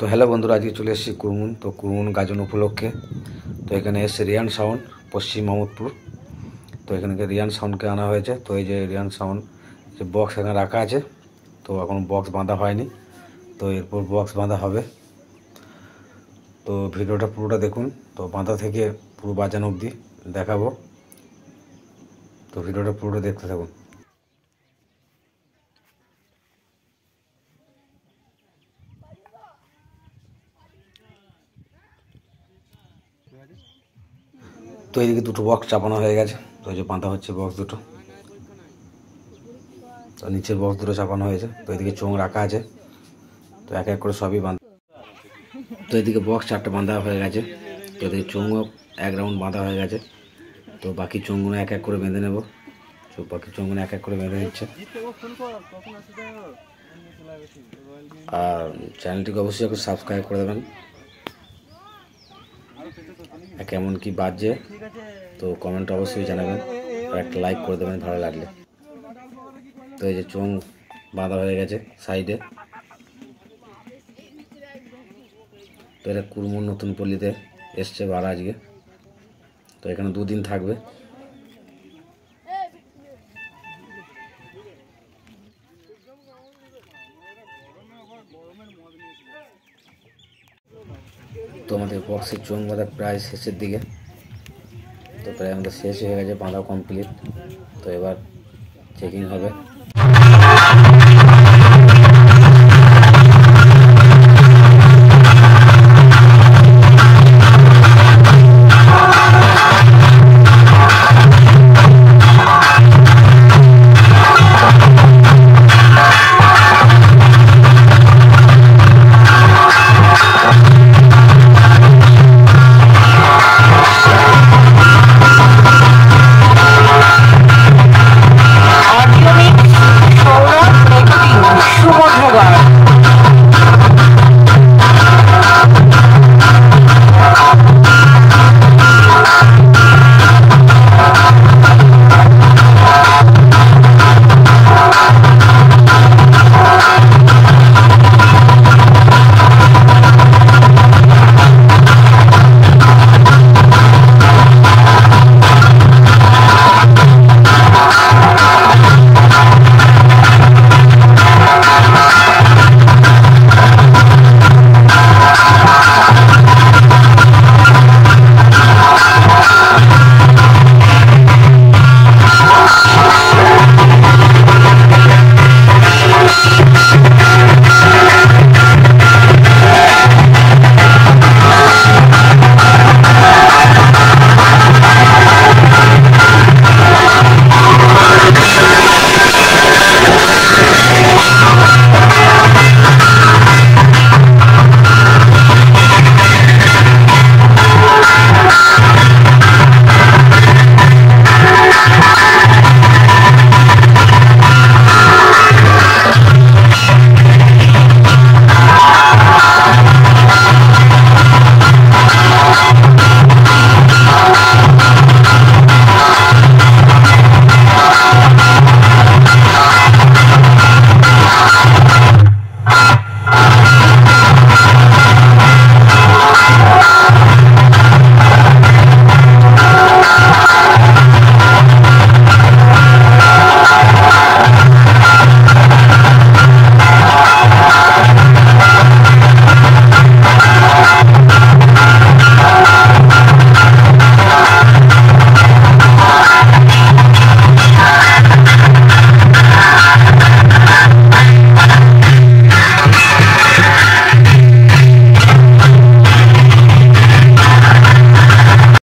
তো হ্যালো বন্ধুরা, আজকে চলে এসেছি কুরমুন। তো কুরমুন গাজন উপলক্ষে তো এখানে এসছে রিয়ান সাউন্ড, পশ্চিম মাহমুদপুর। তো এখানে রিয়ান সাউন্ডকে আনা হয়েছে। তো এই যে রিয়ান সাউন্ড যে বক্স এখানে রাখা আছে, তো এখন বক্স বাঁধা হয়নি, তো এরপর বক্স বাঁধা হবে। তো ভিডিওটা পুরোটা দেখুন, তো বাঁধা থেকে পুরো বাজানো অবধি দেখাবো। তো ভিডিওটা পুরোটা দেখতে থাকুন। তো এইদিকে দুটো বক্স চাপানো হয়ে গেছে, তো এই যে বাঁধা হচ্ছে বক্স দুটো। তো নিচের বক্স দুটো চাপানো হয়েছে, তো এদিকে চোঙ রাখা আছে, তো এক এক করে সবই বাঁধা। তো এদিকে বক্স 4টা বাঁধা হয়ে গেছে, তো এদিকে চোঙও 1 রাউন্ড বাঁধা হয়ে গেছে। তো বাকি চোঙগুলো এক এক করে বেঁধে নেব। তো বাকি চোঙগুলো এক এক করে বেঁধে নিচ্ছে। আর চ্যানেলটিকে অবশ্যই একটু সাবস্ক্রাইব করে দেবেন। কেমন কি বাজছে তো কমেন্ট অবশ্যই জানাবেন, আর একটা লাইক করে দেবেন ভালো লাগলে। তো এই যে চোঙ বাঁধা হয়ে গেছে সাইডে। তো এটা কুরমুন নতুন পল্লীতে এসছে ভাড়া আজকে, তো এখানে 2 দিন থাকবে। তো আমাদের বক্সের চোঙ বাঁধা প্রায় শেষের দিকে, তো প্রায় আমাদের শেষ হয়ে গেছে, বাঁধা কমপ্লিট। তো এবার চেকিং হবে।